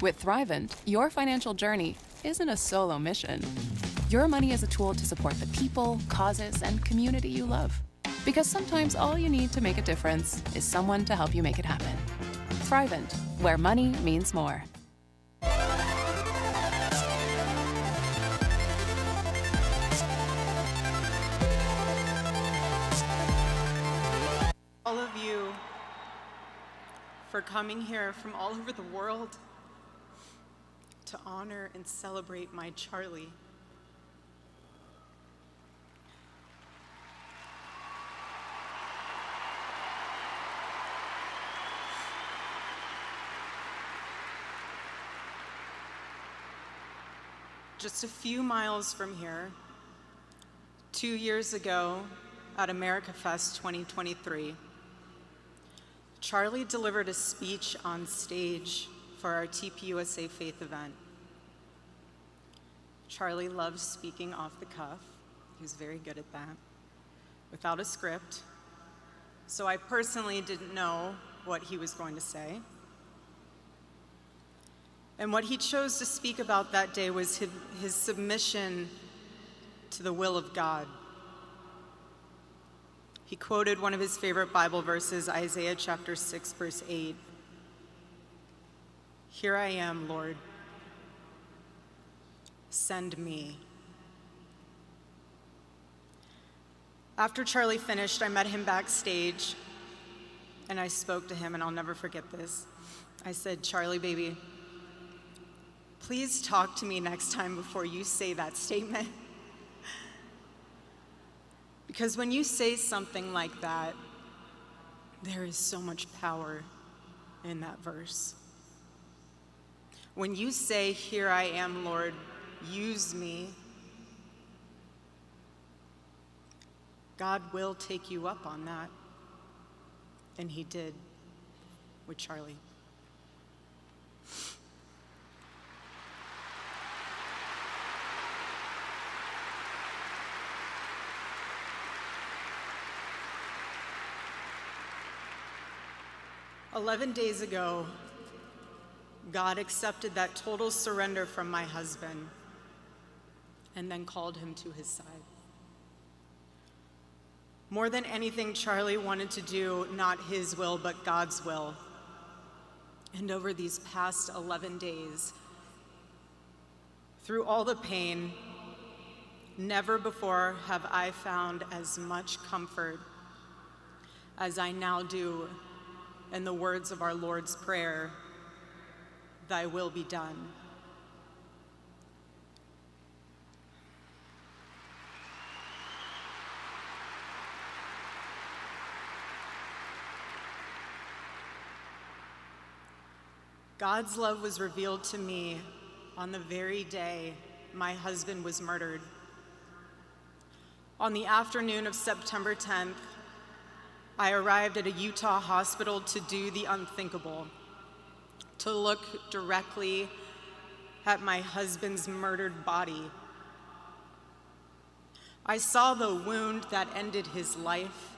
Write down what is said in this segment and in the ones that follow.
With Thrivent, your financial journey isn't a solo mission. Your money is a tool to support the people, causes, and community you love. Because sometimes all you need to make a difference is someone to help you make it happen. Thrivent, where money means more. All of you for coming here from all over the world to honor and celebrate my Charlie. Just a few miles from here, 2 years ago at America Fest 2023, Charlie delivered a speech on stage for our TPUSA Faith event. Charlie loves speaking off the cuff. He was very good at that, without a script. So I personally didn't know what he was going to say. And what he chose to speak about that day was his submission to the will of God. He quoted one of his favorite Bible verses, Isaiah chapter 6, verse 8. "Here I am, Lord. Send me." After Charlie finished, I met him backstage, and I spoke to him, and I'll never forget this. I said, "Charlie, baby, please talk to me next time before you say that statement." Because when you say something like that, there is so much power in that verse. When you say, "Here I am, Lord, use me," God will take you up on that. And he did with Charlie. "11 days ago, God accepted that total surrender from my husband and then called him to his side. More than anything, Charlie wanted to do not his will, but God's will. And over these past 11 days, through all the pain, never before have I found as much comfort as I now do in the words of our Lord's Prayer, 'Thy will be done.' God's love was revealed to me on the very day my husband was murdered. On the afternoon of September 10th, I arrived at a Utah hospital to do the unthinkable, to look directly at my husband's murdered body. I saw the wound that ended his life.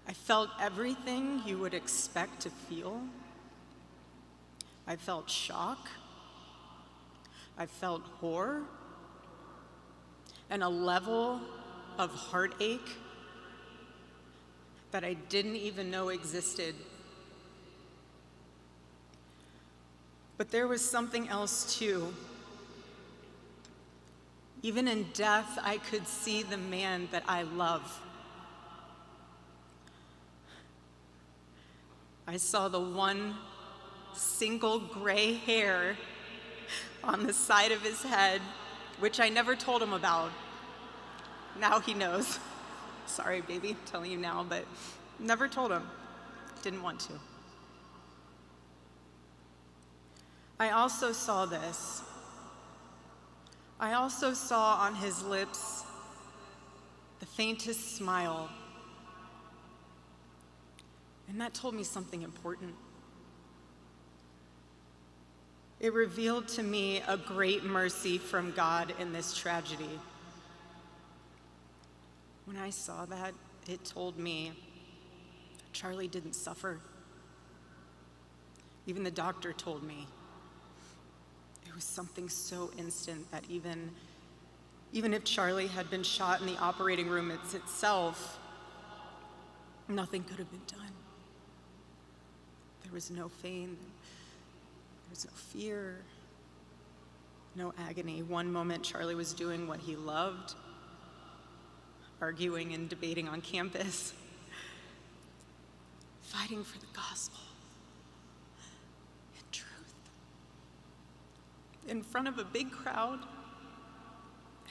I felt everything you would expect to feel. I felt shock. I felt horror, and a level of heartache that I didn't even know existed. But there was something else too. Even in death, I could see the man that I love. I saw the one single gray hair on the side of his head, which I never told him about. Now he knows. Sorry, baby, I'm telling you now, but never told him. Didn't want to. I also saw this. I also saw on his lips the faintest smile. And that told me something important. It revealed to me a great mercy from God in this tragedy. When I saw that, it told me Charlie didn't suffer. Even the doctor told me. It was something so instant that even if Charlie had been shot in the operating room itself, nothing could have been done. There was no pain, there was no fear, no agony. One moment, Charlie was doing what he loved, arguing and debating on campus, fighting for the gospel and truth in front of a big crowd.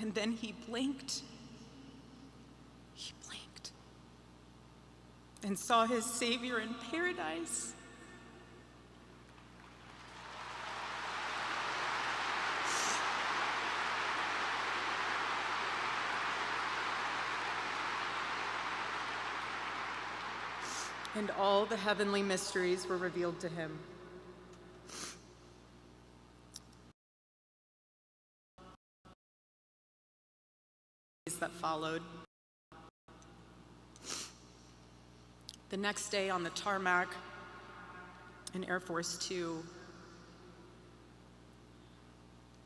And then he blinked. He blinked and saw his Savior in paradise. And all the heavenly mysteries were revealed to him. That followed. The next day on the tarmac in Air Force Two,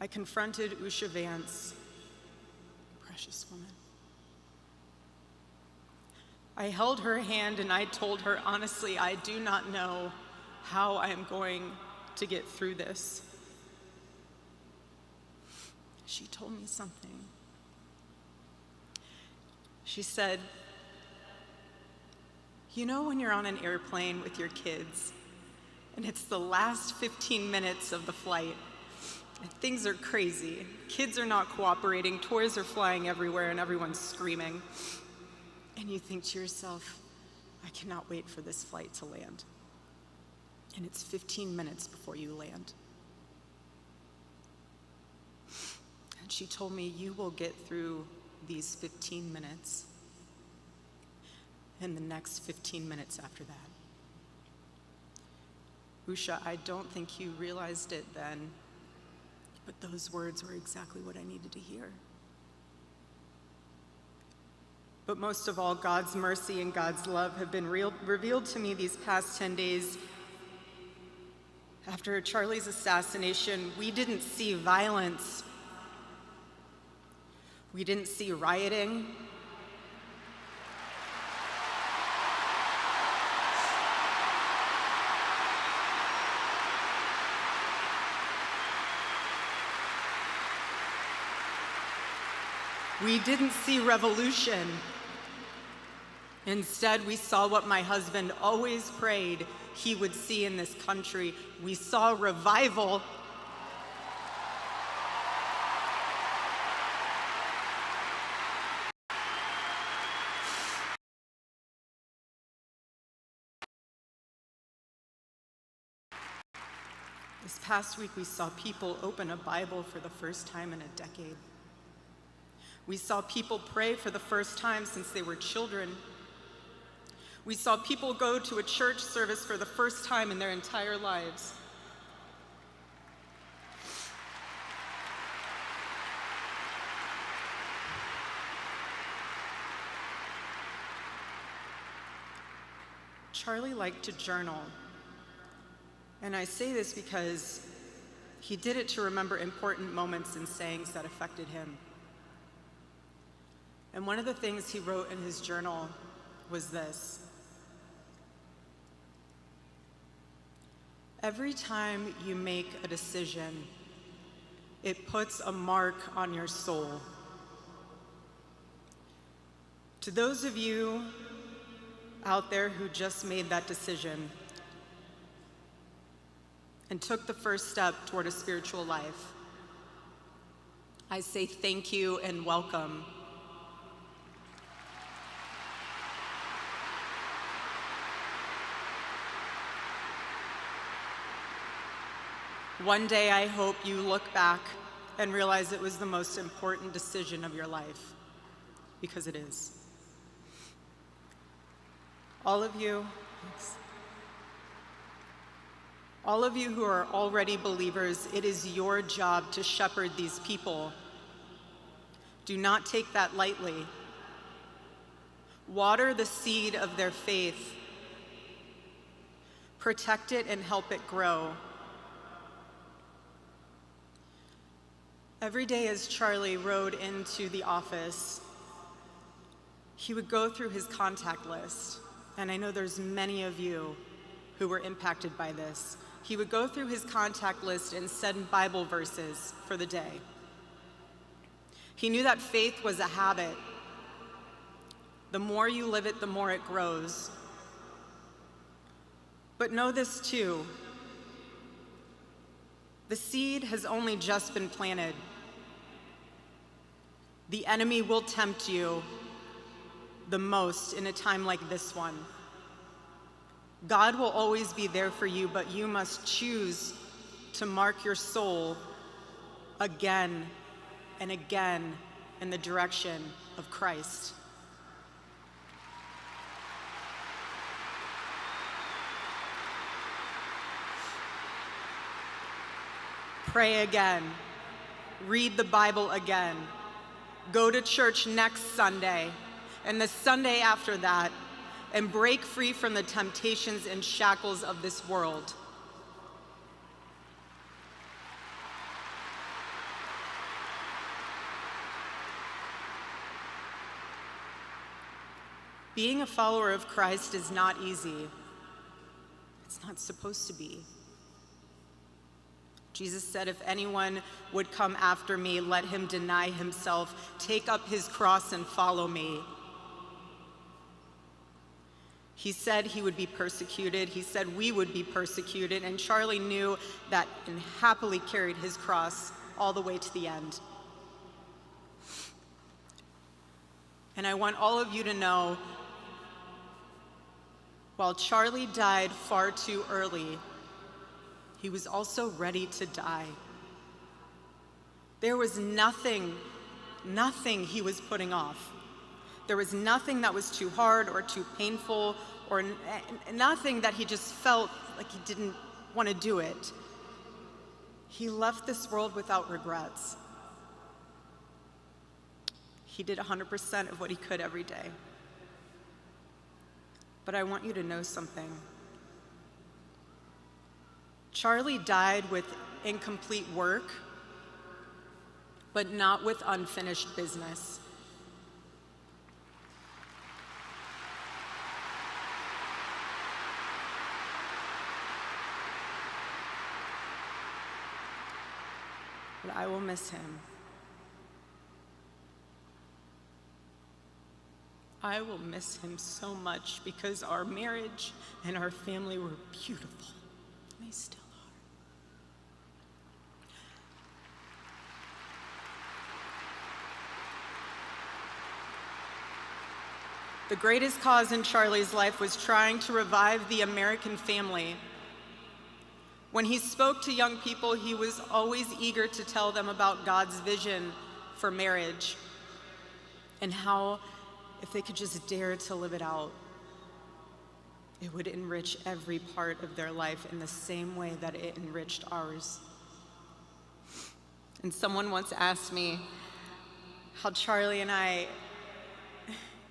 I confronted Usha Vance, precious woman. I held her hand and I told her, honestly, I do not know how I am going to get through this. She told me something. She said, you know when you're on an airplane with your kids and it's the last 15 minutes of the flight and things are crazy, kids are not cooperating, toys are flying everywhere and everyone's screaming, and you think to yourself, I cannot wait for this flight to land. And it's 15 minutes before you land. And she told me, you will get through these 15 minutes and the next 15 minutes after that. Usha, I don't think you realized it then, but those words were exactly what I needed to hear. But most of all, God's mercy and God's love have been revealed to me these past 10 days. After Charlie's assassination, we didn't see violence. We didn't see rioting. We didn't see revolution. Instead, we saw what my husband always prayed he would see in this country. We saw revival. This past week, we saw people open a Bible for the first time in a decade. We saw people pray for the first time since they were children. We saw people go to a church service for the first time in their entire lives. Charlie liked to journal. And I say this because he did it to remember important moments and sayings that affected him. And one of the things he wrote in his journal was this: every time you make a decision, it puts a mark on your soul. To those of you out there who just made that decision and took the first step toward a spiritual life, I say thank you and welcome. One day, I hope you look back and realize it was the most important decision of your life, because it is. All of you, thanks. All of you who are already believers, it is your job to shepherd these people. Do not take that lightly. Water the seed of their faith. protect it, and help it grow. Every day as Charlie rode into the office, he would go through his contact list, and I know there's many of you who were impacted by this. He would go through his contact list and send Bible verses for the day. He knew that faith was a habit. The more you live it, the more it grows. But know this too, the seed has only just been planted. The enemy will tempt you the most in a time like this one. God will always be there for you, but you must choose to mark your soul again and again in the direction of Christ. Pray again. Read the Bible again. Go to church next Sunday and the Sunday after that, and break free from the temptations and shackles of this world. Being a follower of Christ is not easy. It's not supposed to be. Jesus said, if anyone would come after me, let him deny himself, take up his cross and follow me. He said he would be persecuted. He said we would be persecuted, and Charlie knew that and happily carried his cross all the way to the end. And I want all of you to know, while Charlie died far too early, he was also ready to die. There was nothing he was putting off. There was nothing that was too hard or too painful, or nothing that he just felt like he didn't want to do it. He left this world without regrets. He did 100% of what he could every day. But I want you to know something. Charlie died with incomplete work, but not with unfinished business. But I will miss him. I will miss him so much because our marriage and our family were beautiful. They still are. The greatest cause in Charlie's life was trying to revive the American family. When he spoke to young people, he was always eager to tell them about God's vision for marriage and how, if they could just dare to live it out, it would enrich every part of their life in the same way that it enriched ours. And someone once asked me how Charlie and I,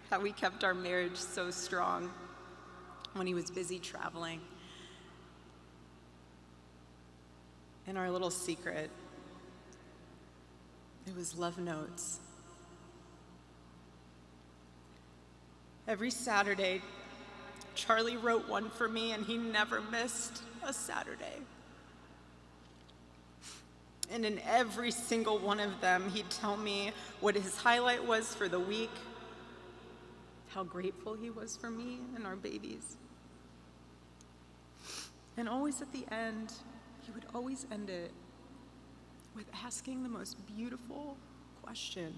how we kept our marriage so strong when he was busy traveling. And our little secret, it was love notes. Every Saturday, Charlie wrote one for me, and he never missed a Saturday. And in every single one of them, he'd tell me what his highlight was for the week, how grateful he was for me and our babies. And always at the end, he would always end it with asking the most beautiful question.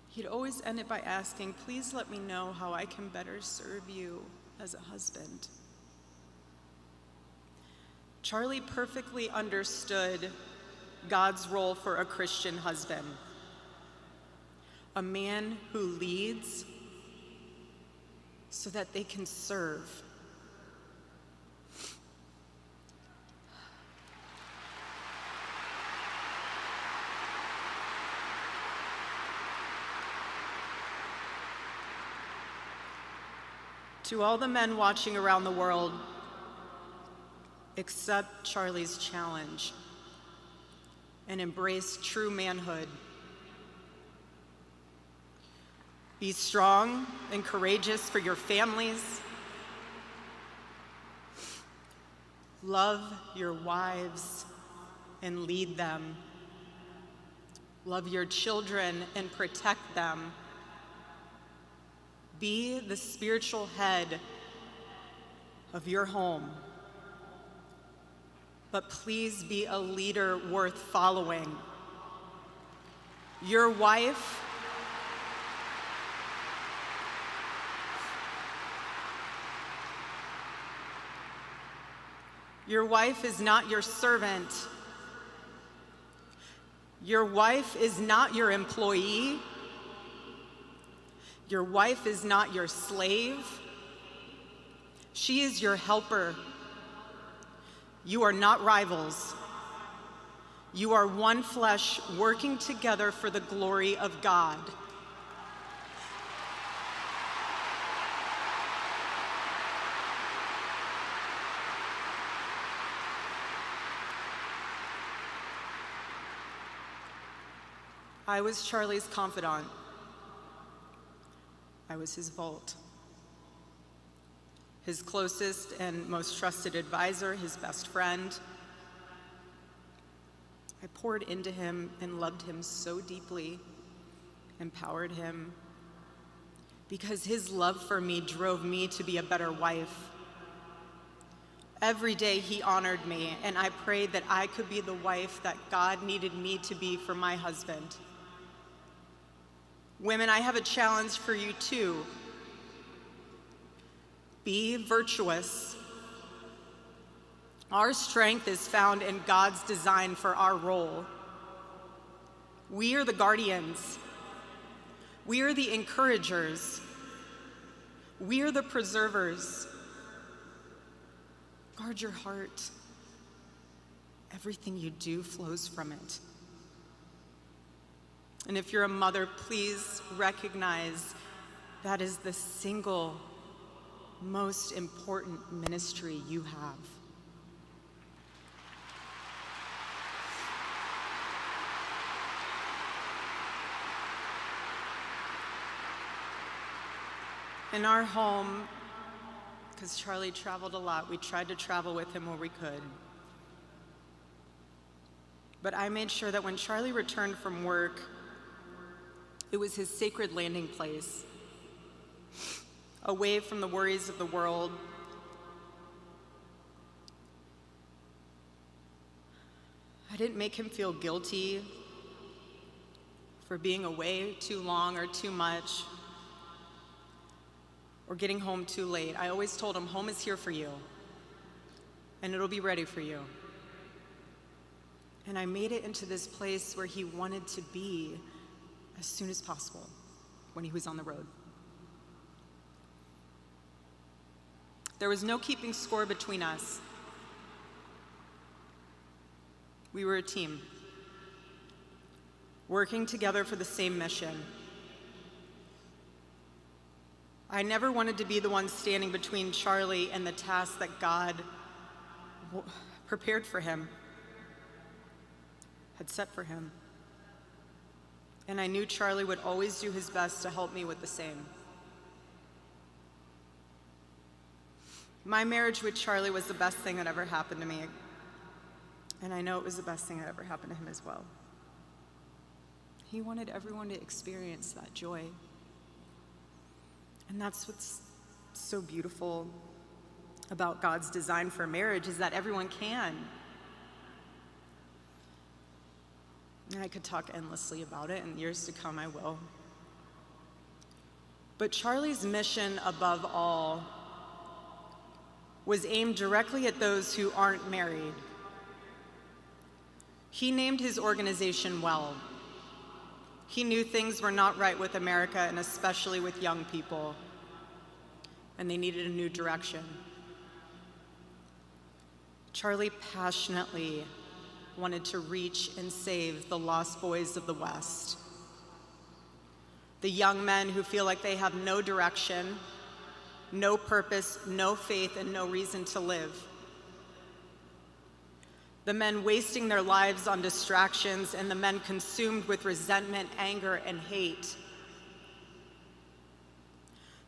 He'd always end it by asking, please let me know how I can better serve you as a husband. Charlie perfectly understood God's role for a Christian husband. A man who leads so that they can serve. To all the men watching around the world, accept Charlie's challenge and embrace true manhood. Be strong and courageous for your families. Love your wives and lead them. Love your children and protect them. Be the spiritual head of your home. But please be a leader worth following. Your wife is not your servant. Your wife is not your employee. Your wife is not your slave. She is your helper. You are not rivals. You are one flesh working together for the glory of God. I was Charlie's confidant. I was his vault, his closest and most trusted advisor, his best friend. I poured into him and loved him so deeply, empowered him, because his love for me drove me to be a better wife. Every day he honored me, and I prayed that I could be the wife that God needed me to be for my husband. Women, I have a challenge for you too. Be virtuous. Our strength is found in God's design for our role. We are the guardians. We are the encouragers. We are the preservers. Guard your heart. Everything you do flows from it. And if you're a mother, please recognize that is the single most important ministry you have. In our home, because Charlie traveled a lot, we tried to travel with him where we could. But I made sure that when Charlie returned from work, it was his sacred landing place, away from the worries of the world. I didn't make him feel guilty for being away too long or too much, or getting home too late. I always told him, home is here for you, and it'll be ready for you. And I made it into this place where he wanted to be as soon as possible when he was on the road. There was no keeping score between us. We were a team, working together for the same mission. I never wanted to be the one standing between Charlie and the task that God prepared for him, had set for him. And I knew Charlie would always do his best to help me with the same. My marriage with Charlie was the best thing that ever happened to me. And I know it was the best thing that ever happened to him as well. He wanted everyone to experience that joy. And that's what's so beautiful about God's design for marriage, is that everyone can. And I could talk endlessly about it, and years to come I will. But Charlie's mission above all was aimed directly at those who aren't married. He named his organization well. He knew things were not right with America, and especially with young people, and they needed a new direction. Charlie passionately wanted to reach and save the lost boys of the West, the young men who feel like they have no direction, no purpose, no faith, and no reason to live. The men wasting their lives on distractions, and the men consumed with resentment, anger, and hate.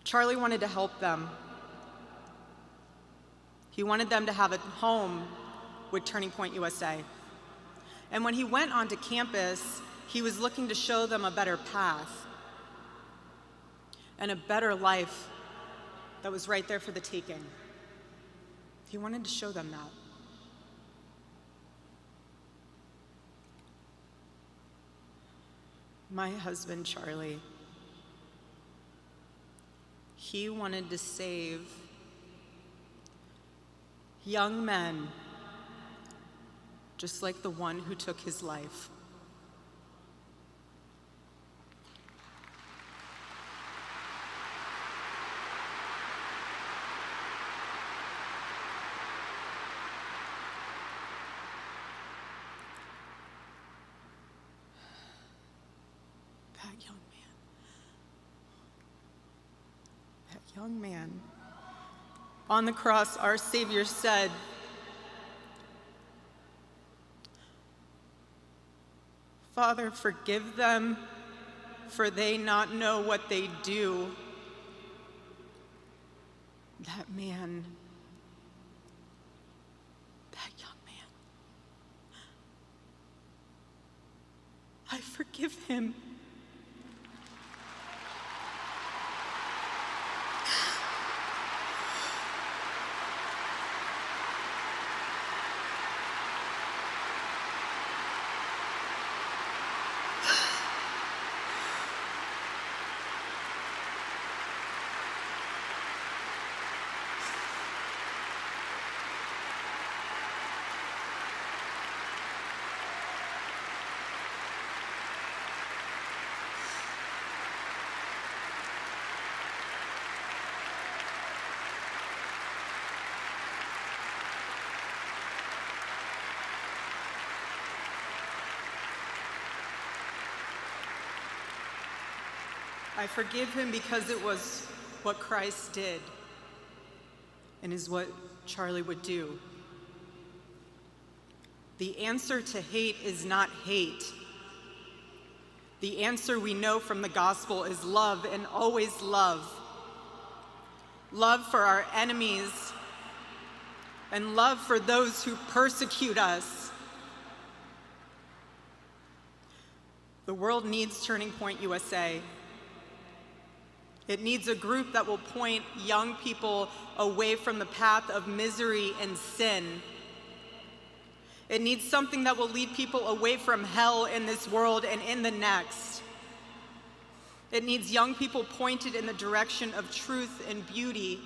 Charlie wanted to help them. He wanted them to have a home with Turning Point USA. And when he went onto campus, he was looking to show them a better path and a better life that was right there for the taking. He wanted to show them that. My husband, Charlie, he wanted to save young men just like the one who took his life. That young man. On the cross, our Savior said, "Father, forgive them, for they not know what they do." That man, that young man, I forgive him. I forgive him because it was what Christ did and is what Charlie would do. The answer to hate is not hate. The answer we know from the gospel is love, and always love. Love for our enemies and love for those who persecute us. The world needs Turning Point USA. It needs a group that will point young people away from the path of misery and sin. It needs something that will lead people away from hell in this world and in the next. It needs young people pointed in the direction of truth and beauty.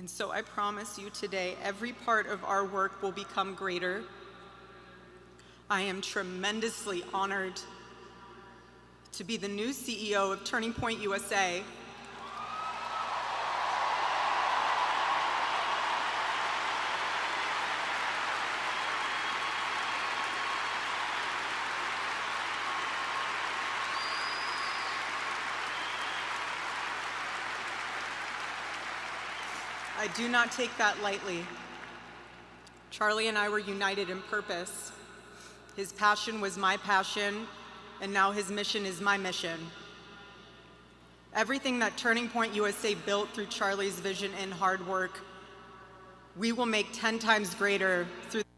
And so I promise you today, every part of our work will become greater. I am tremendously honored to be the new CEO of Turning Point USA. I do not take that lightly. Charlie and I were united in purpose. His passion was my passion, and now his mission is my mission. Everything that Turning Point USA built through Charlie's vision and hard work, we will make 10 times greater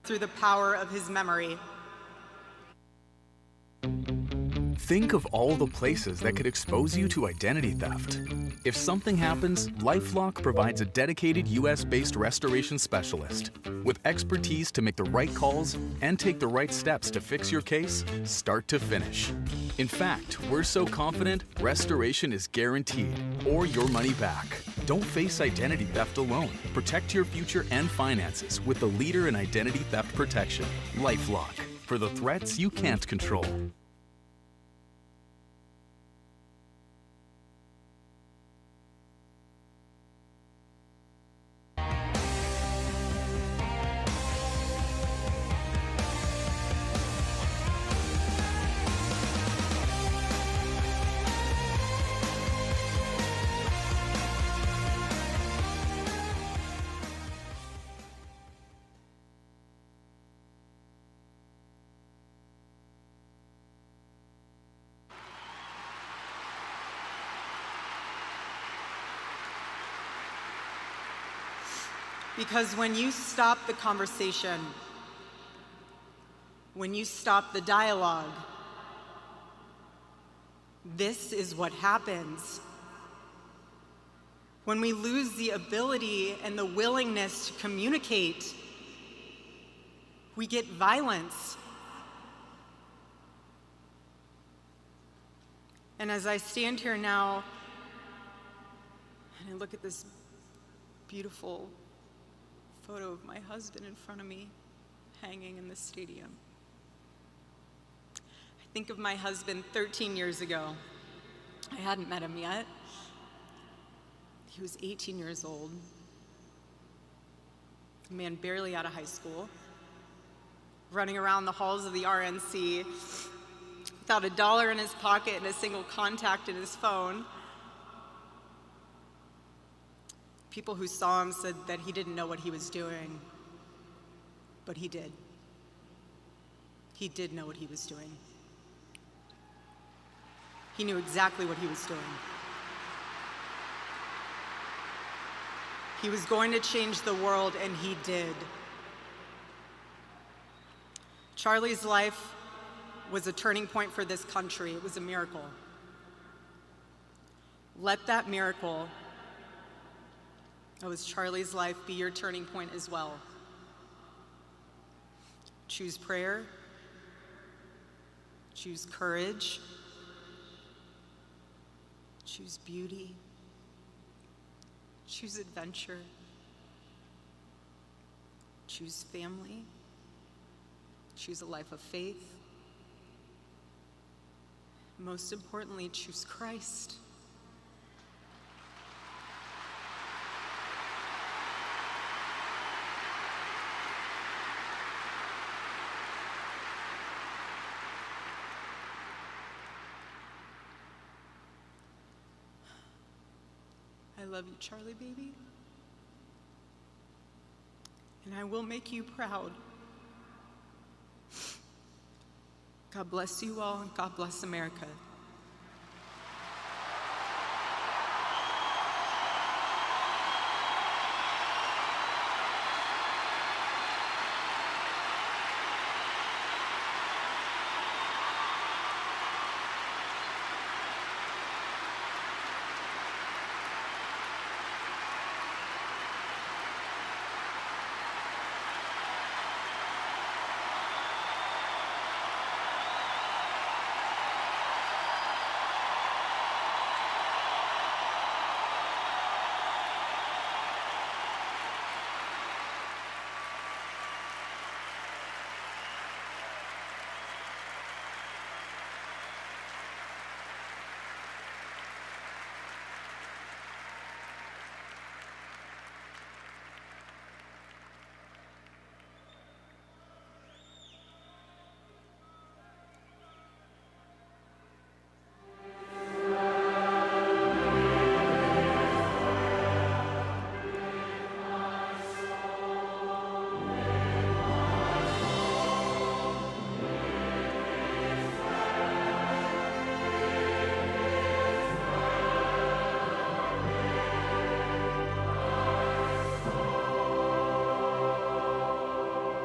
through the power of his memory. Think of all the places that could expose you to identity theft. If something happens, LifeLock provides a dedicated US-based restoration specialist with expertise to make the right calls and take the right steps to fix your case, start to finish. In fact, we're so confident restoration is guaranteed or your money back. Don't face identity theft alone. Protect your future and finances with the leader in identity theft protection, LifeLock, for the threats you can't control. Because when you stop the conversation, when you stop the dialogue, this is what happens. When we lose the ability and the willingness to communicate, we get violence. And as I stand here now and I look at this beautiful photo of my husband in front of me hanging in the stadium, I think of my husband 13 years ago. I hadn't met him yet. He was 18 years old, a man barely out of high school, running around the halls of the RNC without $1 in his pocket and a single contact in his phone. People who saw him said that he didn't know what he was doing, but he did. He did know what he was doing. He knew exactly what he was doing. He was going to change the world, and he did. Charlie's life was a turning point for this country. It was a miracle. Let that miracle, that was Charlie's life, be your turning point as well. Choose prayer. Choose courage. Choose beauty. Choose adventure. Choose family. Choose a life of faith. Most importantly, choose Christ. I love you, Charlie, baby. And I will make you proud. God bless you all, and God bless America.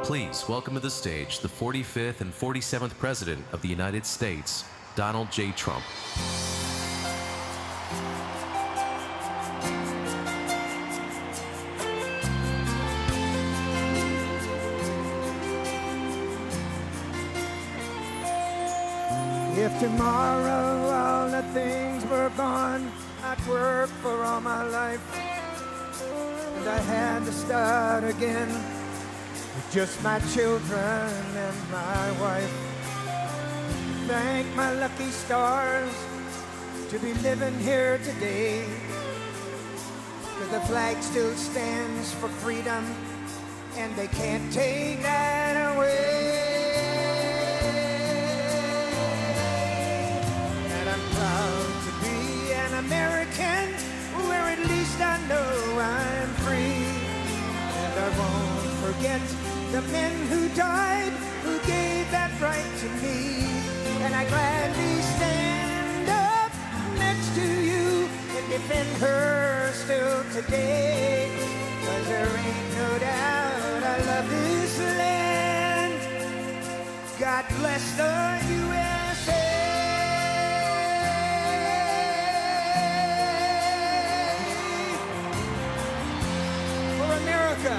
Please welcome to the stage the 45th and 47th President of the United States, Donald J. Trump. If tomorrow all the things were gone, I'd work for all my life, and I had to start again with just my children and my wife. Thank my lucky stars to be living here today, 'cause the flag still stands for freedom, and they can't take that away. And I'm proud to be an American, where at least I know I'm free. And I won't forget the men who died, who gave that right to me. And I gladly stand up next to you and defend her still today. But 'cause there ain't no doubt I love this land. God bless the USA. For America,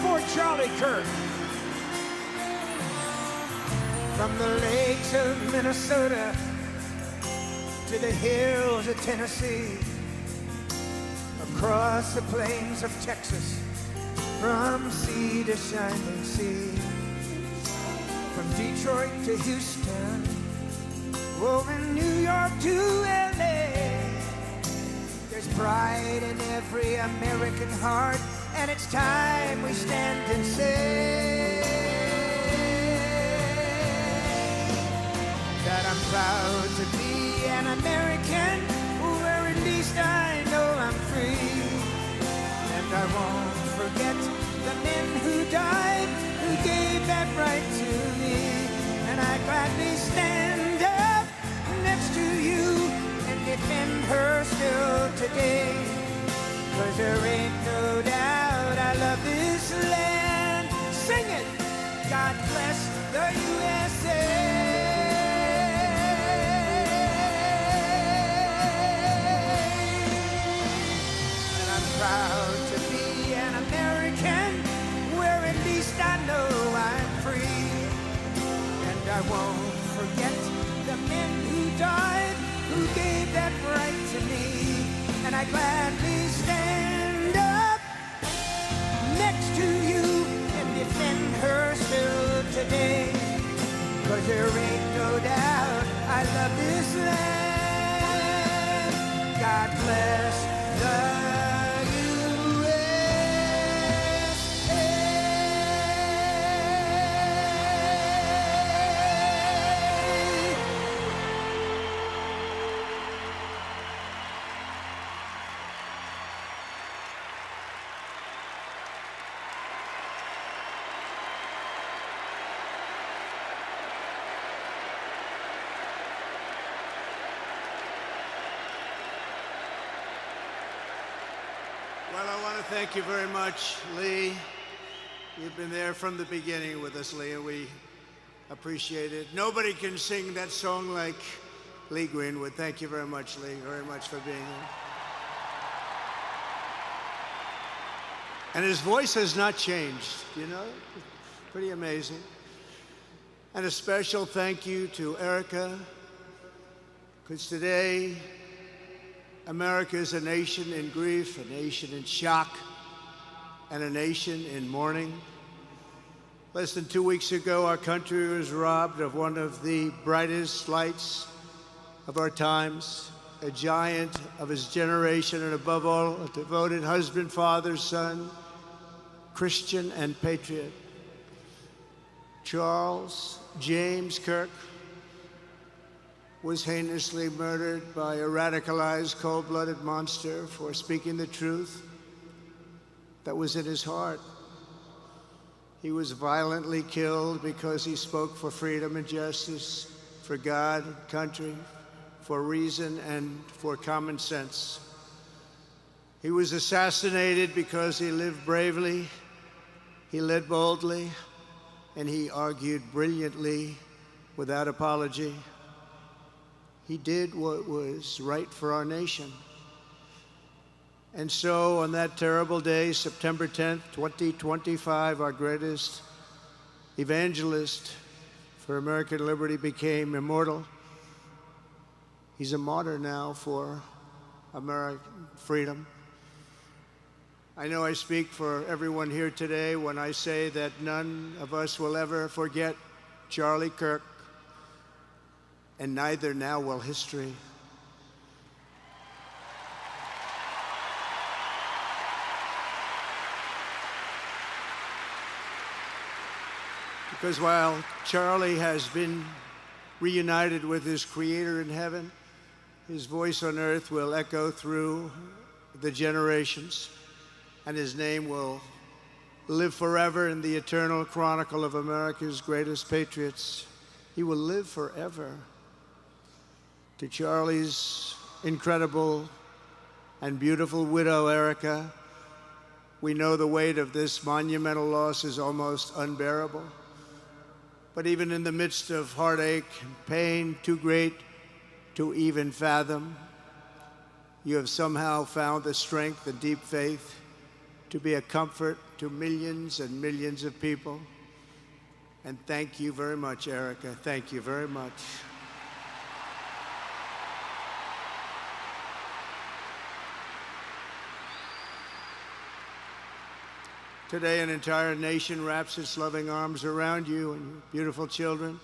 for Charlie Kirk. From the lakes of Minnesota to the hills of Tennessee, across the plains of Texas, from sea to shining sea, from Detroit to Houston, oh, and New York to LA. There's pride in every American heart, and it's time we stand and say that I'm proud to be an American, where at least I know I'm free. And I won't forget the men who died, who gave that right to me. And I gladly stand up next to you and defend her still today. 'Cause there ain't no doubt I love this land. Sing it! God bless the USA. Proud to be an American, where at least I know I'm free. And I won't forget the men who died, who gave that right to me. And I gladly stand up next to you and defend her still today. 'Cause there ain't no doubt I love this land. God bless the Well, I want to thank you very much, Lee. You've been there from the beginning with us, Lee, and we appreciate it. Nobody can sing that song like Lee Greenwood. Thank you very much, Lee, very much for being here. And his voice has not changed, you know? Pretty amazing. And a special thank you to Erica, because today, America is a nation in grief, a nation in shock, and a nation in mourning. Less than 2 weeks ago, our country was robbed of one of the brightest lights of our times, a giant of his generation, and above all, a devoted husband, father, son, Christian, and patriot. Charles James Kirk was heinously murdered by a radicalized, cold-blooded monster for speaking the truth that was in his heart. He was violently killed because he spoke for freedom and justice, for God, country, for reason, and for common sense. He was assassinated because he lived bravely, he led boldly, and he argued brilliantly without apology. He did what was right for our nation. And so on that terrible day, September 10th, 2025, our greatest evangelist for American liberty became immortal. He's a martyr now for American freedom. I know I speak for everyone here today when I say that none of us will ever forget Charlie Kirk, and neither now will history. Because while Charlie has been reunited with his Creator in heaven, his voice on earth will echo through the generations, and his name will live forever in the eternal chronicle of America's greatest patriots. He will live forever. To Charlie's incredible and beautiful widow, Erica, We know the weight of this monumental loss is almost unbearable. But even in the midst of heartache and pain too great to even fathom, you have somehow found the strength and deep faith to be a comfort to millions and millions of people. And thank you very much, Erica. Thank you very much. Today, an entire nation wraps its loving arms around you and your beautiful children.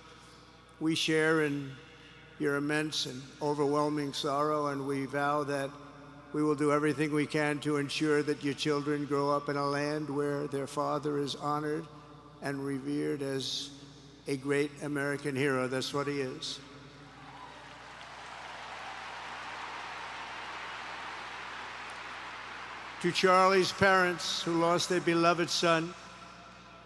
We share in your immense and overwhelming sorrow, and we vow that we will do everything we can to ensure that your children grow up in a land where their father is honored and revered as a great American hero. That's what he is. To Charlie's parents who lost their beloved son,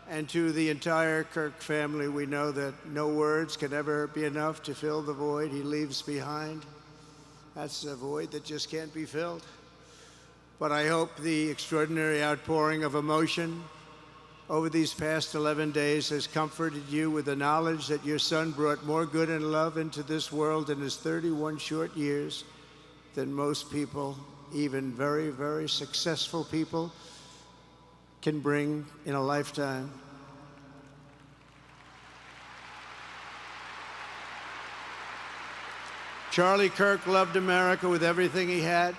and to the entire Kirk family, we know that no words can ever be enough to fill the void he leaves behind. That's a void that just can't be filled. But I hope the extraordinary outpouring of emotion over these past 11 days has comforted you with the knowledge that your son brought more good and love into this world in his 31 short years than most people, even very, very successful people, can bring in a lifetime. Charlie Kirk loved America with everything he had,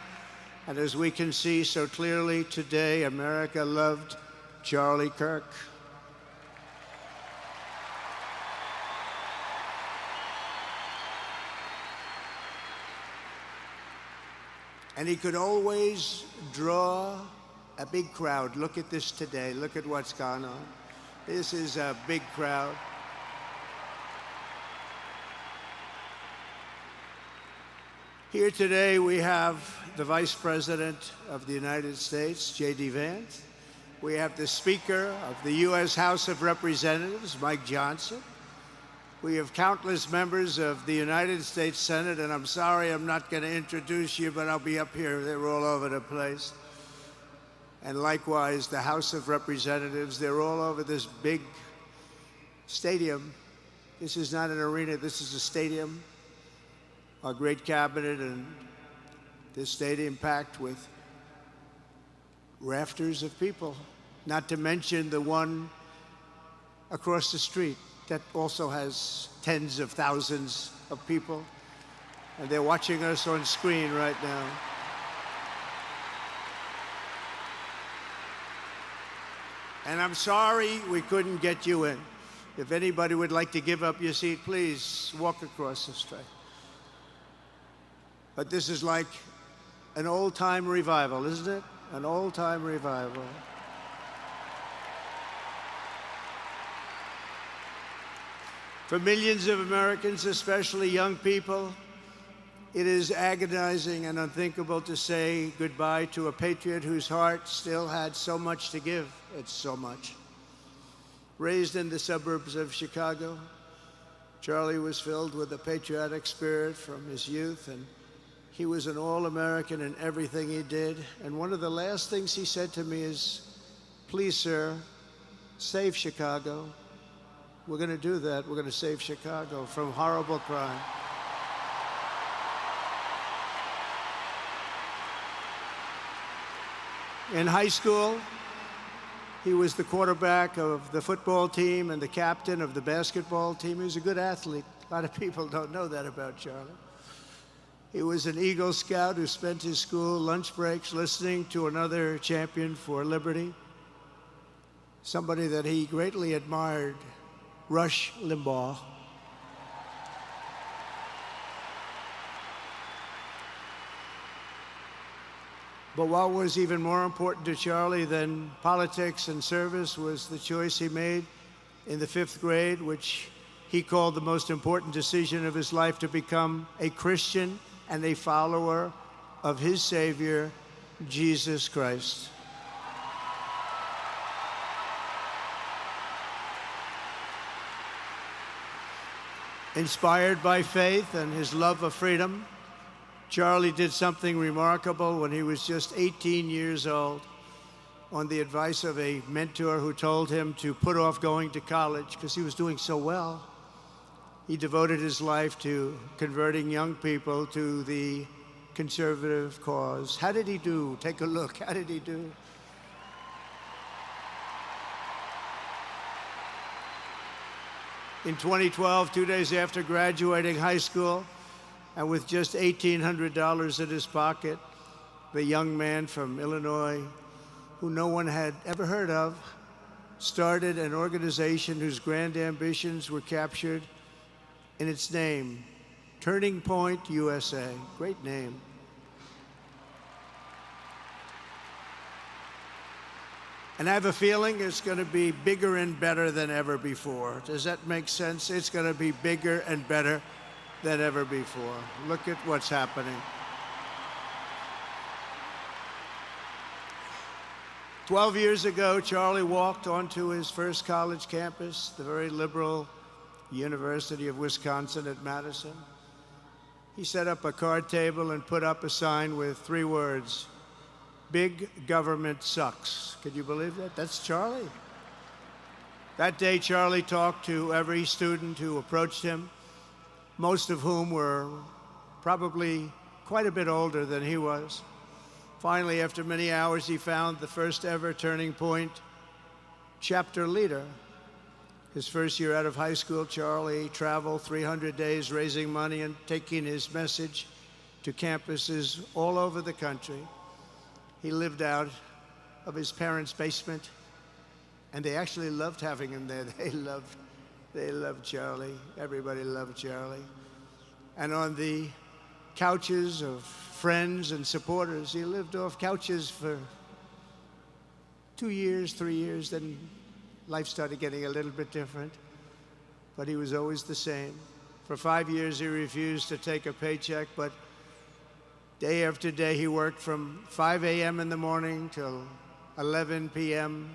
and as we can see so clearly today, America loved Charlie Kirk. And he could always draw a big crowd. Look at this today. Look at what's gone on. This is a big crowd. Here today we have the Vice President of the United States, J.D. Vance. We have the Speaker of the U.S. House of Representatives, Mike Johnson. We have countless members of the United States Senate, and I'm sorry I'm not going to introduce you, but I'll be up here. They're all over the place. And likewise, the House of Representatives, they're all over this big stadium. This is not an arena, this is a stadium. Our great cabinet and this stadium packed with rafters of people, not to mention the one across the street that also has tens of thousands of people, and they're watching us on screen right now. And I'm sorry we couldn't get you in. If anybody would like to give up your seat, please walk across the street. But this is like an old-time revival, isn't it? An old-time revival. For millions of Americans, especially young people, it is agonizing and unthinkable to say goodbye to a patriot whose heart still had so much to give. It's so much. Raised in the suburbs of Chicago, Charlie was filled with a patriotic spirit from his youth, and he was an all-American in everything he did. And one of the last things he said to me is, "Please, sir, save Chicago." We're going to do that. We're going to save Chicago from horrible crime. In high school, he was the quarterback of the football team and the captain of the basketball team. He was a good athlete. A lot of people don't know that about Charlie. He was an Eagle Scout who spent his school lunch breaks listening to another champion for liberty, somebody that he greatly admired, Rush Limbaugh. But what was even more important to Charlie than politics and service was the choice he made in the 5th grade, which he called the most important decision of his life, to become a Christian and a follower of his Savior, Jesus Christ. Inspired by faith and his love of freedom, Charlie did something remarkable when he was just 18 years old. on the advice of a mentor who told him to put off going to college because he was doing so well. He devoted his life to converting young people to the conservative cause. How did he do? Take a look. How did he do? In 2012, 2 days after graduating high school, and with just $1,800 in his pocket, the young man from Illinois, who no one had ever heard of, started an organization whose grand ambitions were captured in its name, Turning Point USA. Great name. And I have a feeling it's going to be bigger and better than ever before. Does that make sense? It's going to be bigger and better than ever before. Look at what's happening. 12 years ago, Charlie walked onto his first college campus, the very liberal University of Wisconsin at Madison. He set up a card table and put up a sign with 3 words: "Big government sucks." Could you believe that? That's Charlie. That day, Charlie talked to every student who approached him, most of whom were probably quite a bit older than he was. Finally, after many hours, he found the first ever Turning Point chapter leader. His first year out of high school, Charlie traveled 300 days raising money and taking his message to campuses all over the country. He lived out of his parents' basement, and they actually loved having him there. They loved Charlie. Everybody loved Charlie. And on the couches of friends and supporters, he lived off couches for 2 years, 3 years, then life started getting a little bit different, but he was always the same. For 5 years, he refused to take a paycheck, but day after day, he worked from 5 a.m. in the morning till 11 p.m.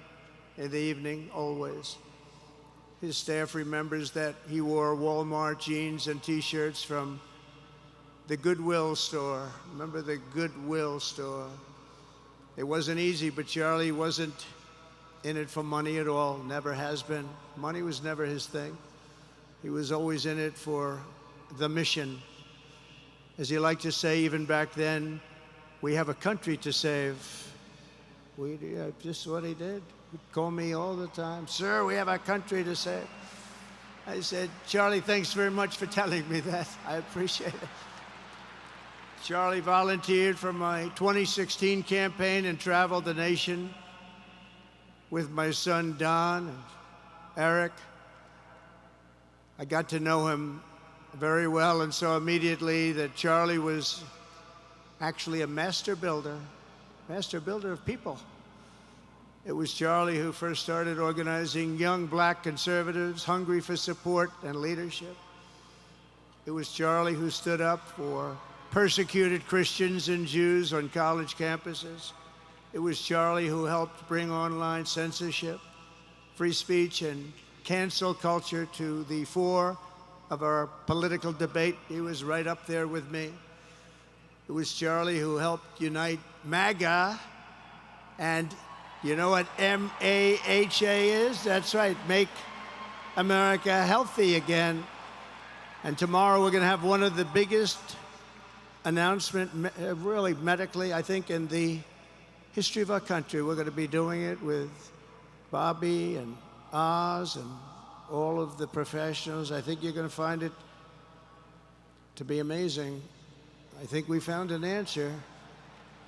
in the evening, always. His staff remembers that he wore Walmart jeans and T-shirts from the Goodwill store. Remember the Goodwill store? It wasn't easy, but Charlie wasn't in it for money at all, never has been. Money was never his thing. He was always in it for the mission. As he liked to say even back then, we have a country to save. Just what he did. He'd call me all the time, "Sir, we have a country to save." I said, "Charlie, thanks very much for telling me that. I appreciate it." Charlie volunteered for my 2016 campaign and traveled the nation with my son Don and Eric. I got to know him very well and saw immediately that Charlie was actually a master builder of people. It was Charlie who first started organizing young black conservatives hungry for support and leadership. It was Charlie who stood up for persecuted Christians and Jews on college campuses. It was Charlie who helped bring online censorship, free speech, and cancel culture to the fore of our political debate. He was right up there with me. It was Charlie who helped unite MAGA, and you know what MAHA is? That's right, Make America Healthy Again. And tomorrow we're going to have one of the biggest announcements, really medically, I think, in the history of our country. We're going to be doing it with Bobby and Oz and all of the professionals. I think you're going to find it to be amazing. I think we found an answer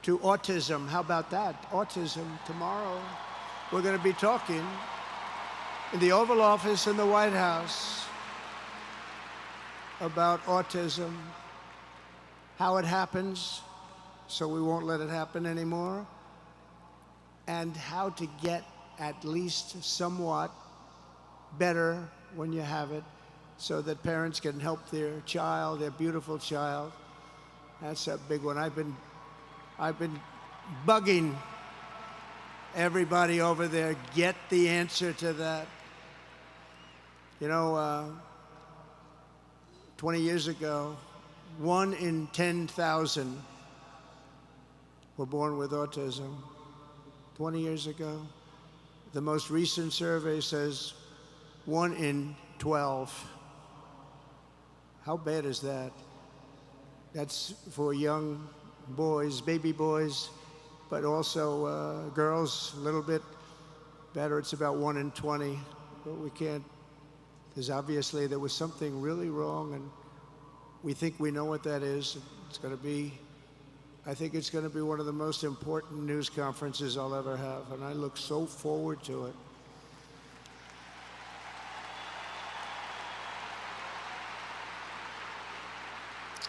to autism. How about that? Autism. Tomorrow, we're going to be talking in the Oval Office in the White House about autism, how it happens, so we won't let it happen anymore, and how to get at least somewhat better when you have it, so that parents can help their child, their beautiful child. That's a big one. I've been bugging everybody over there, get the answer to that. You know, 20 years ago, 1 in 10,000 were born with autism. 20 years ago. The most recent survey says 1 in 12. How bad is that? That's for young boys, baby boys, but also girls, a little bit better. It's about 1 in 20, but we can't, because obviously there was something really wrong, and we think we know what that is. It's going to be, I think it's going to be one of the most important news conferences I'll ever have, and I look so forward to it.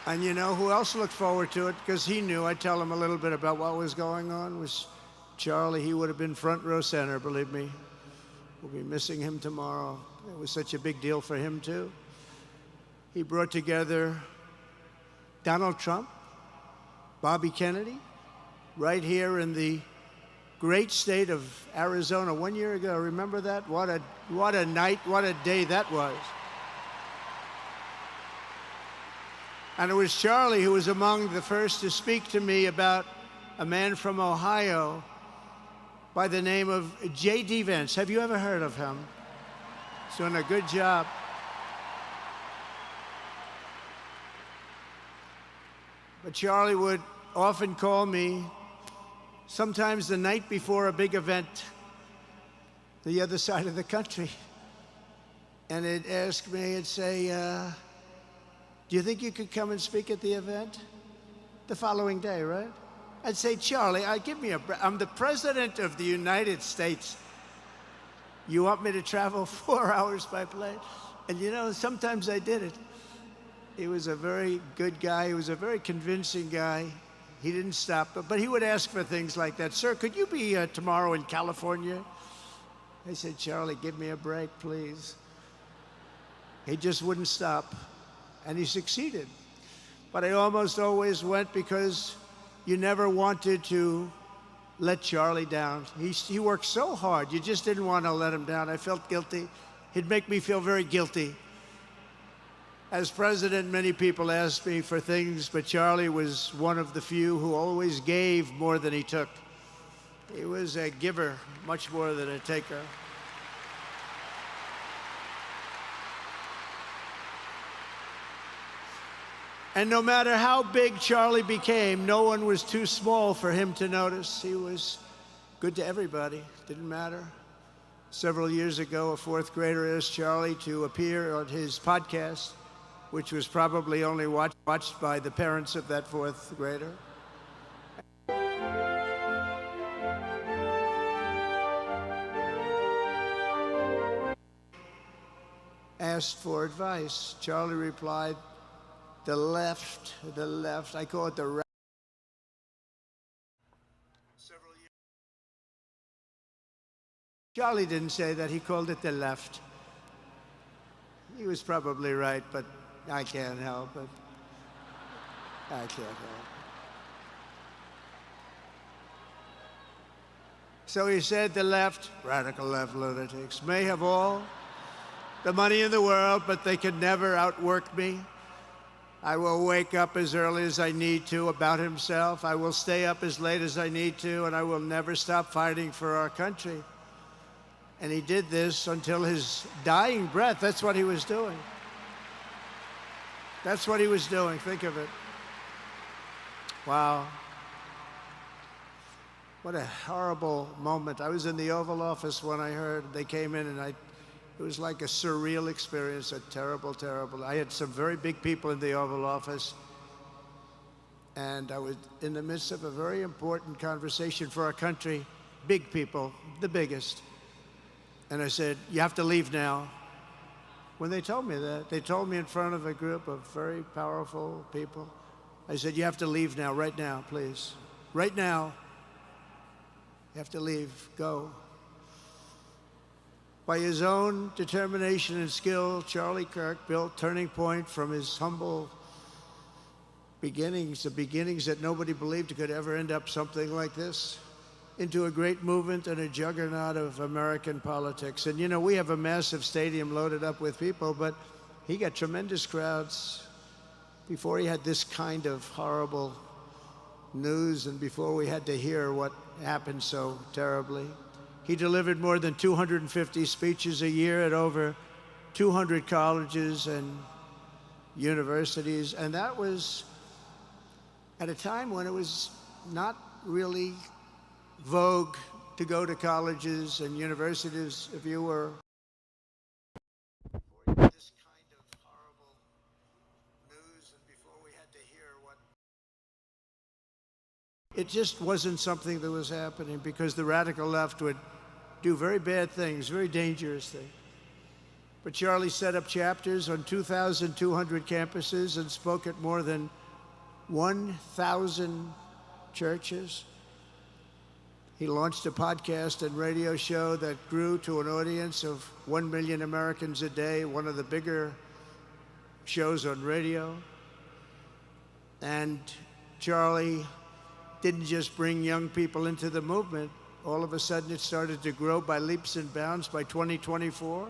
And you know who else looked forward to it? Because he knew I'd tell him a little bit about what was going on, was Charlie. He would have been front row center, believe me. We'll be missing him tomorrow. It was such a big deal for him, too. He brought together Donald Trump, Bobby Kennedy, right here in the great state of Arizona 1 year ago. Remember that? What a night, what a day that was. And it was Charlie who was among the first to speak to me about a man from Ohio by the name of J.D. Vance. Have you ever heard of him? He's doing a good job. But Charlie would often call me, sometimes the night before a big event, the other side of the country. And he'd ask me, he'd say, do you think you could come and speak at the event? The following day, right? I'd say, Charlie, I'm the President of the United States. You want me to travel 4 hours by plane? And you know, sometimes I did it. He was a very good guy. He was a very convincing guy. He didn't stop, but he would ask for things like that. Sir, could you be tomorrow in California? I said, Charlie, give me a break, please. He just wouldn't stop. And he succeeded. But I almost always went because you never wanted to let Charlie down. He worked so hard, you just didn't want to let him down. I felt guilty. He'd make me feel very guilty. As president, many people asked me for things, but Charlie was one of the few who always gave more than he took. He was a giver, much more than a taker. And no matter how big Charlie became, no one was too small for him to notice. He was good to everybody, didn't matter. Several years ago, a fourth grader asked Charlie to appear on his podcast, which was probably only watched by the parents of that fourth grader. Asked for advice. Charlie replied, the left, I call it the right. Charlie didn't say that, he called it the left. He was probably right, but I can't help it. I can't help it. So he said the left, radical left lunatics, may have all the money in the world, but they can never outwork me. I will wake up as early as I need to, about himself. I will stay up as late as I need to, and I will never stop fighting for our country. And he did this until his dying breath. That's what he was doing. That's what he was doing. Think of it. Wow. What a horrible moment. I was in the Oval Office when I heard they came in, and it was like a surreal experience, a terrible, terrible. I had some very big people in the Oval Office, and I was in the midst of a very important conversation for our country, big people, the biggest. And I said, you have to leave now. When they told me that, they told me in front of a group of very powerful people. I said, you have to leave now, right now, please. Right now, you have to leave, go. By his own determination and skill, Charlie Kirk built Turning Point from his humble beginnings, the beginnings that nobody believed could ever end up something like this, into a great movement and a juggernaut of American politics. And you know, we have a massive stadium loaded up with people, but he got tremendous crowds before he had this kind of horrible news and before we had to hear what happened so terribly. He delivered more than 250 speeches a year at over 200 colleges and universities, and that was at a time when it was not really vogue to go to colleges and universities if you were this kind of horrible news, and before we had to hear what it just wasn't something that was happening, because the radical left would do very bad things, very dangerous things. But Charlie set up chapters on 2,200 campuses and spoke at more than 1,000 churches. He launched a podcast and radio show that grew to an audience of 1 million Americans a day, one of the bigger shows on radio. And Charlie didn't just bring young people into the movement. All of a sudden, it started to grow by leaps and bounds. By 2024,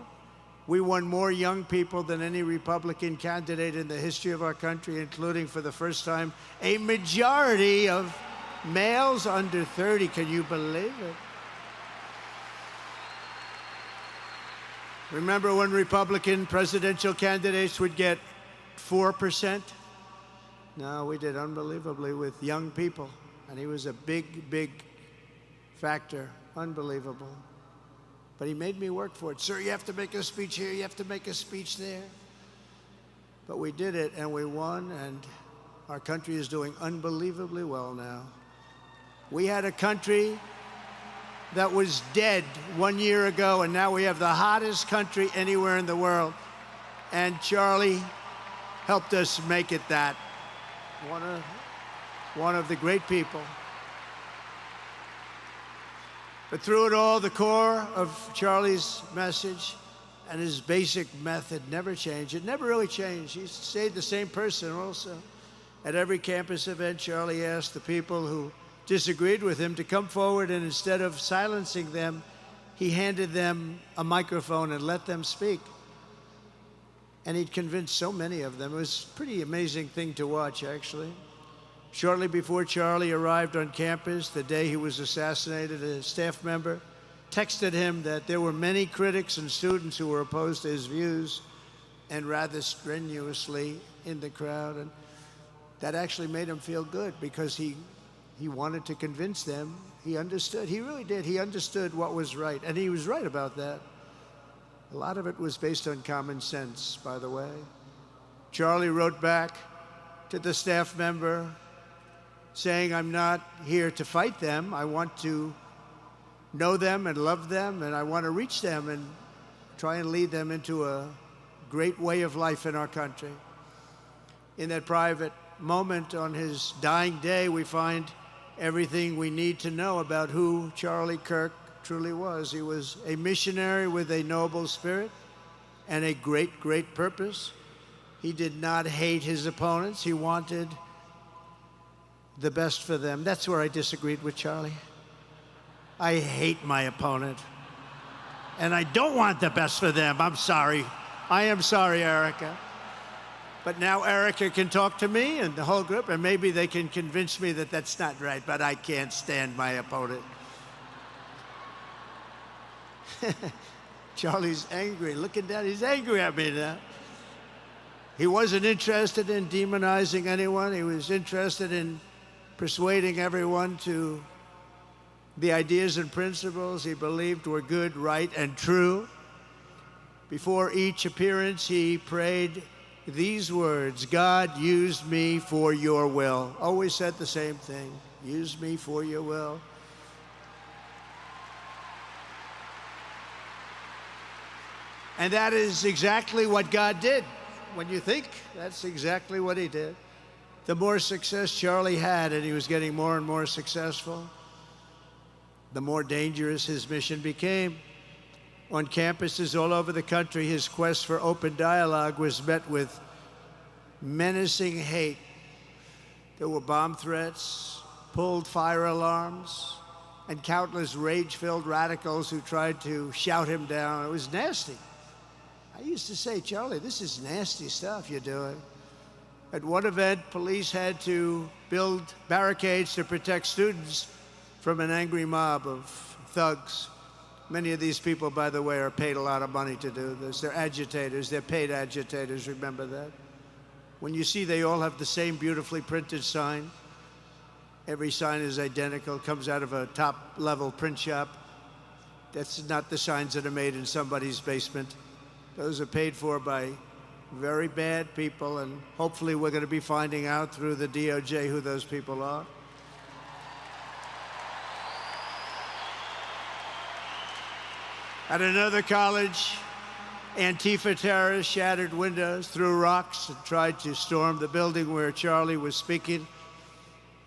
we won more young people than any Republican candidate in the history of our country, including, for the first time, a majority of males under 30. Can you believe it? Remember when Republican presidential candidates would get 4%? No, we did unbelievably with young people. And he was a big, big factor. Unbelievable. But he made me work for it. Sir, you have to make a speech here, you have to make a speech there. But we did it, and we won, and our country is doing unbelievably well now. We had a country that was dead 1 year ago, and now we have the hottest country anywhere in the world. And Charlie helped us make it that. One of the great people. But through it all, the core of Charlie's message and his basic method never changed. It never really changed. He stayed the same person also. At every campus event, Charlie asked the people who disagreed with him to come forward, and instead of silencing them, he handed them a microphone and let them speak. And he'd convinced so many of them. It was a pretty amazing thing to watch, actually. Shortly before Charlie arrived on campus, the day he was assassinated, a staff member texted him that there were many critics and students who were opposed to his views, and rather strenuously in the crowd. And that actually made him feel good, because he wanted to convince them. He understood. He really did. He understood what was right. And he was right about that. A lot of it was based on common sense, by the way. Charlie wrote back to the staff member saying, I'm not here to fight them. I want to know them and love them, and I want to reach them and try and lead them into a great way of life in our country. In that private moment on his dying day, we find everything we need to know about who Charlie Kirk truly was. He was a missionary with a noble spirit and a great, great purpose. He did not hate his opponents. He wanted the best for them. That's where I disagreed with Charlie. I hate my opponent, and I don't want the best for them. I'm sorry. I am sorry, Erica. But now Erica can talk to me and the whole group, and maybe they can convince me that that's not right, but I can't stand my opponent. Charlie's angry. Looking down, he's angry at me now. He wasn't interested in demonizing anyone. He was interested in persuading everyone to the ideas and principles he believed were good, right, and true. Before each appearance, he prayed these words: God, use me for your will. Always said the same thing: use me for your will. And that is exactly what God did. When you think, that's exactly what he did. The more success Charlie had, and he was getting more and more successful, the more dangerous his mission became. On campuses all over the country, his quest for open dialogue was met with menacing hate. There were bomb threats, pulled fire alarms, and countless rage-filled radicals who tried to shout him down. It was nasty. I used to say, Charlie, this is nasty stuff you're doing. At one event, police had to build barricades to protect students from an angry mob of thugs. Many of these people, by the way, are paid a lot of money to do this. They're agitators. They're paid agitators. Remember that. When you see they all have the same beautifully printed sign, every sign is identical, comes out of a top-level print shop. That's not the signs that are made in somebody's basement. Those are paid for by very bad people, and hopefully we're going to be finding out through the DOJ who those people are. At another college, Antifa terrorists shattered windows, threw rocks, and tried to storm the building where Charlie was speaking.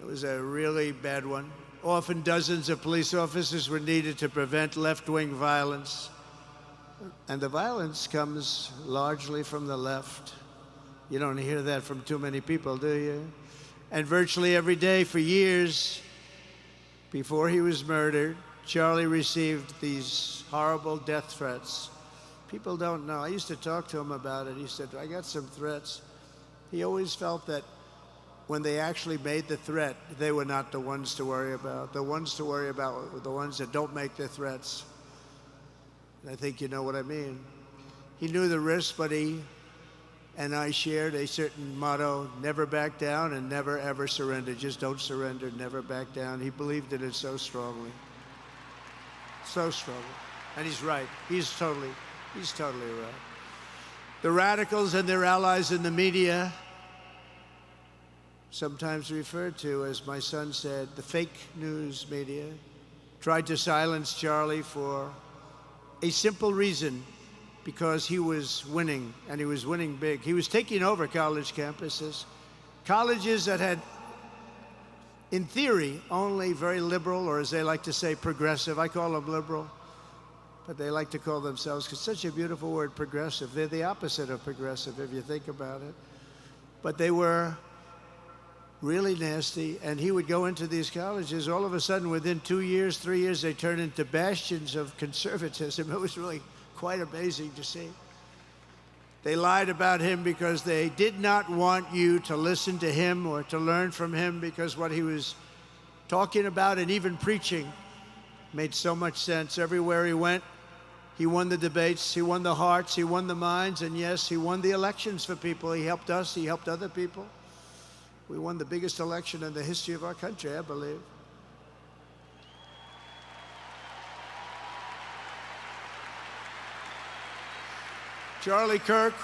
It was a really bad one. Often dozens of police officers were needed to prevent left-wing violence. And the violence comes largely from the left. You don't hear that from too many people, do you? And virtually every day for years before he was murdered, Charlie received these horrible death threats. People don't know. I used to talk to him about it. He said, I got some threats. He always felt that when they actually made the threat, they were not the ones to worry about. The ones to worry about were the ones that don't make the threats. I think you know what I mean. He knew the risk, but he and I shared a certain motto, never back down and never ever surrender. Just don't surrender, never back down. He believed in it so strongly. So strongly. And he's right. He's totally right. The radicals and their allies in the media, sometimes referred to, as my son said, the fake news media, tried to silence Charlie for a simple reason, because he was winning, and he was winning big. He was taking over college campuses, colleges that had, in theory, only very liberal, or as they like to say, progressive. I call them liberal, but they like to call themselves, because such a beautiful word, progressive. They're the opposite of progressive, if you think about it. But they were really nasty, and he would go into these colleges. All of a sudden, within 2 years, 3 years, they turned into bastions of conservatism. It was really quite amazing to see. They lied about him because they did not want you to listen to him or to learn from him, because what he was talking about and even preaching made so much sense. Everywhere he went, he won the debates, he won the hearts, he won the minds, and yes, he won the elections for people. He helped us, he helped other people. We won the biggest election in the history of our country, I believe. Charlie Kirk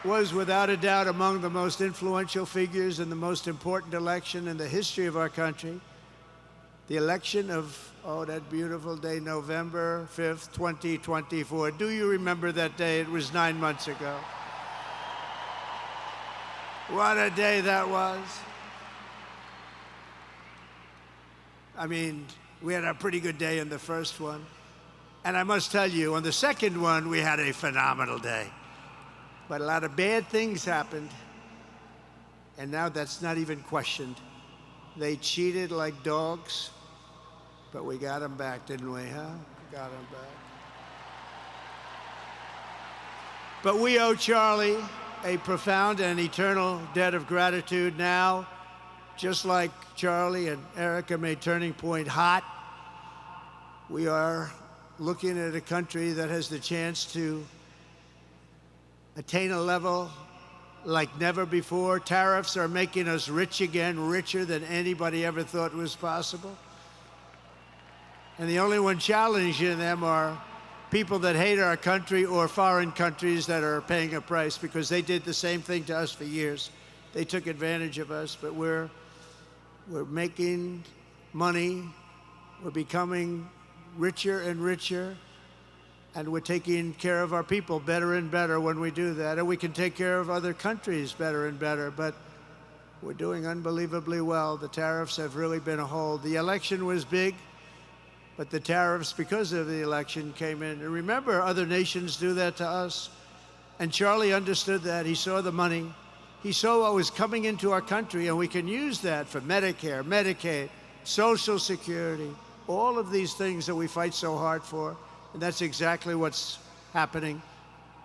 was without a doubt among the most influential figures in the most important election in the history of our country. The election of, that beautiful day, November 5th, 2024. Do you remember that day? It was 9 months ago. What a day that was. I mean, we had a pretty good day in the first one. And I must tell you, on the second one, we had a phenomenal day. But a lot of bad things happened. And now that's not even questioned. They cheated like dogs, but we got them back, didn't we, huh? Got them back. But we owe Charlie a profound and eternal debt of gratitude now. Just like Charlie and Erica made Turning Point hot, we are looking at a country that has the chance to attain a level like never before. Tariffs are making us rich again, richer than anybody ever thought was possible. And the only one challenging them are people that hate our country or foreign countries that are paying a price, because they did the same thing to us for years. They took advantage of us, but we're making money, we're becoming richer and richer, and we're taking care of our people better and better when we do that. And we can take care of other countries better and better, but we're doing unbelievably well. The tariffs have really been a hold. The election was big, but the tariffs, because of the election, came in. And remember, other nations do that to us. And Charlie understood that. He saw the money. He saw what was coming into our country, and we can use that for Medicare, Medicaid, Social Security, all of these things that we fight so hard for. And that's exactly what's happening.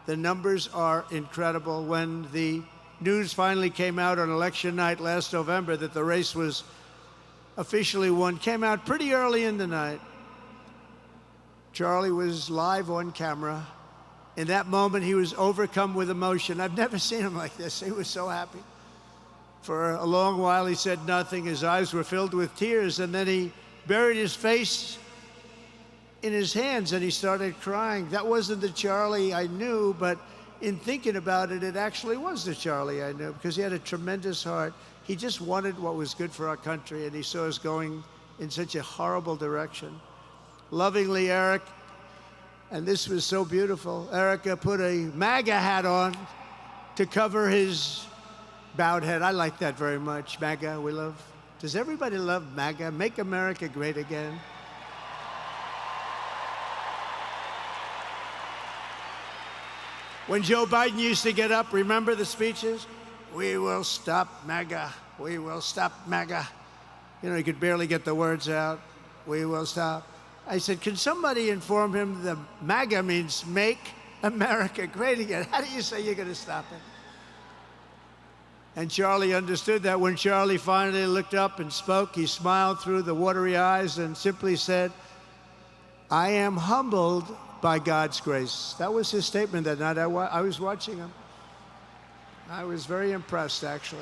The numbers are incredible. When the news finally came out on election night last November that the race was officially won came out pretty early in the night. Charlie was live on camera. In that moment, he was overcome with emotion. I've never seen him like this. He was so happy. For a long while, he said nothing. His eyes were filled with tears, and then he buried his face in his hands, and he started crying. That wasn't the Charlie I knew, but in thinking about it, it actually was the Charlie I knew, because he had a tremendous heart. He just wanted what was good for our country, and he saw us going in such a horrible direction. Lovingly, Eric, and this was so beautiful, Erica put a MAGA hat on to cover his bowed head. I like that very much. MAGA, we love. Does everybody love MAGA? Make America Great Again. When Joe Biden used to get up, remember the speeches? We will stop MAGA. We will stop MAGA. You know, he could barely get the words out. We will stop. I said, can somebody inform him the MAGA means Make America Great Again? How do you say you're going to stop it? And Charlie understood that. When Charlie finally looked up and spoke, he smiled through the watery eyes and simply said, I am humbled by God's grace. That was his statement that night. I was watching him. I was very impressed, actually.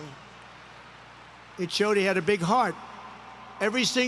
It showed he had a big heart. Every single